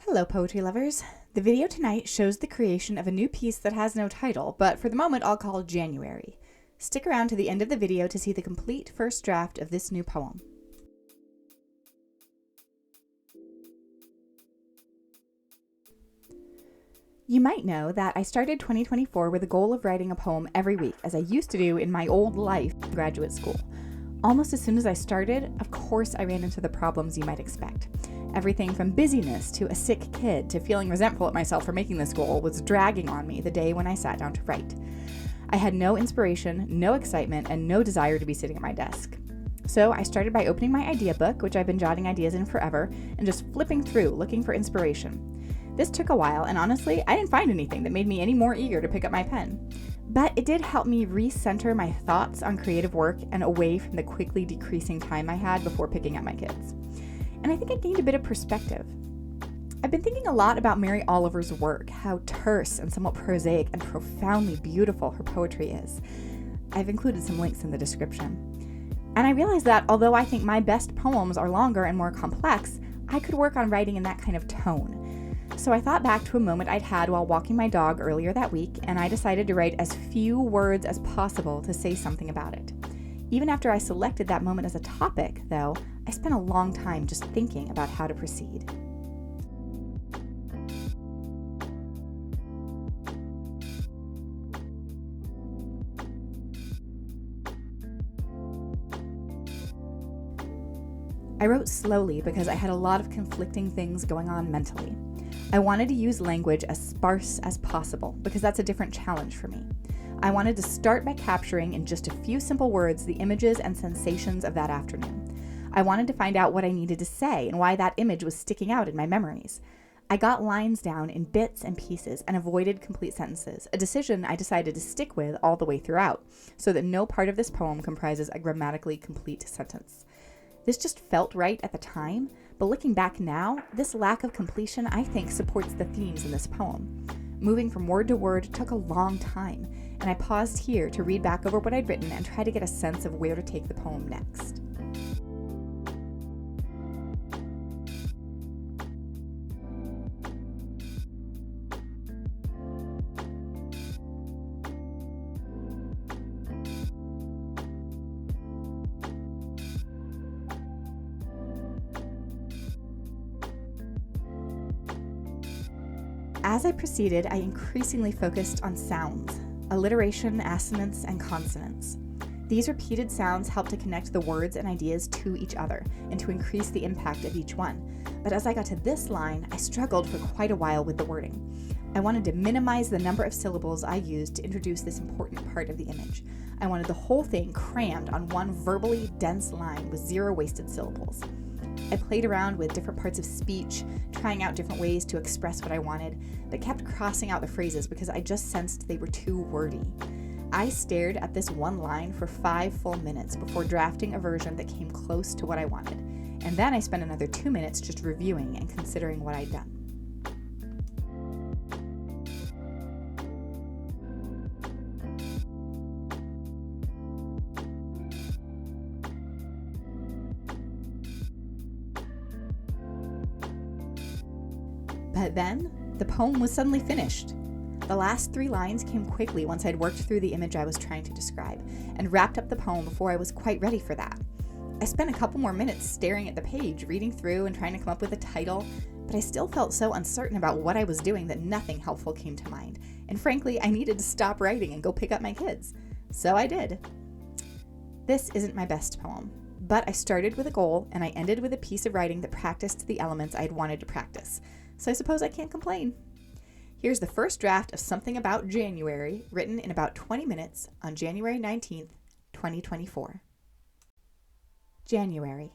Hello, poetry lovers. The video tonight shows the creation of a new piece that has no title, but for the moment I'll call January. Stick around to the end of the video to see the complete first draft of this new poem. You might know that I started 2024 with a goal of writing a poem every week, as I used to do in my old life in graduate school. Almost as soon as I started, of course I ran into the problems you might expect. Everything from busyness to a sick kid to feeling resentful at myself for making this goal was dragging on me the day when I sat down to write. I had no inspiration, no excitement, and no desire to be sitting at my desk. So I started by opening my idea book, which I've been jotting ideas in forever, and just flipping through looking for inspiration. This took a while, and honestly, I didn't find anything that made me any more eager to pick up my pen. But it did help me recenter my thoughts on creative work and away from the quickly decreasing time I had before picking up my kids. And I think I gained a bit of perspective. I've been thinking a lot about Mary Oliver's work, how terse and somewhat prosaic and profoundly beautiful her poetry is. I've included some links in the description. And I realized that although I think my best poems are longer and more complex, I could work on writing in that kind of tone. So I thought back to a moment I'd had while walking my dog earlier that week, and I decided to write as few words as possible to say something about it. Even after I selected that moment as a topic, though, I spent a long time just thinking about how to proceed. I wrote slowly because I had a lot of conflicting things going on mentally. I wanted to use language as sparse as possible because that's a different challenge for me. I wanted to start by capturing in just a few simple words the images and sensations of that afternoon. I wanted to find out what I needed to say and why that image was sticking out in my memories. I got lines down in bits and pieces and avoided complete sentences, a decision I decided to stick with all the way throughout, so that no part of this poem comprises a grammatically complete sentence. This just felt right at the time, but looking back now, this lack of completion I think supports the themes in this poem. Moving from word to word took a long time, and I paused here to read back over what I'd written and try to get a sense of where to take the poem next. As I proceeded, I increasingly focused on sounds, alliteration, assonance, and consonants. These repeated sounds help to connect the words and ideas to each other and to increase the impact of each one. But as I got to this line, I struggled for quite a while with the wording. I wanted to minimize the number of syllables I used to introduce this important part of the image. I wanted the whole thing crammed on one verbally dense line with zero wasted syllables. I played around with different parts of speech, trying out different ways to express what I wanted, but kept crossing out the phrases because I just sensed they were too wordy. I stared at this one line for 5 full minutes before drafting a version that came close to what I wanted, and then I spent another 2 minutes just reviewing and considering what I'd done. But then, the poem was suddenly finished. The last 3 lines came quickly once I'd worked through the image I was trying to describe, and wrapped up the poem before I was quite ready for that. I spent a couple more minutes staring at the page, reading through and trying to come up with a title, but I still felt so uncertain about what I was doing that nothing helpful came to mind, and frankly, I needed to stop writing and go pick up my kids. So I did. This isn't my best poem, but I started with a goal, and I ended with a piece of writing that practiced the elements I'd wanted to practice. So I suppose I can't complain. Here's the first draft of Something About January, written in about 20 minutes on January 19th, 2024. January,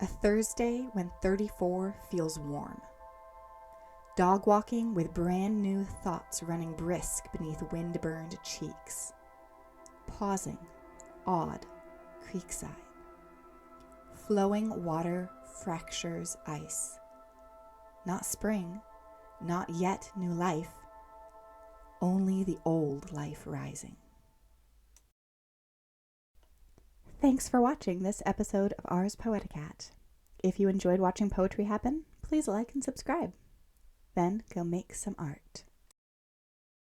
a Thursday when 34 feels warm. Dog walking with brand new thoughts running brisk beneath wind-burned cheeks. Pausing, awed, creekside. Flowing water fractures ice. Not spring, not yet new life, only the old life rising. Thanks for watching this episode of Ars Poetica. If you enjoyed watching poetry happen, please like and subscribe. then go make some art.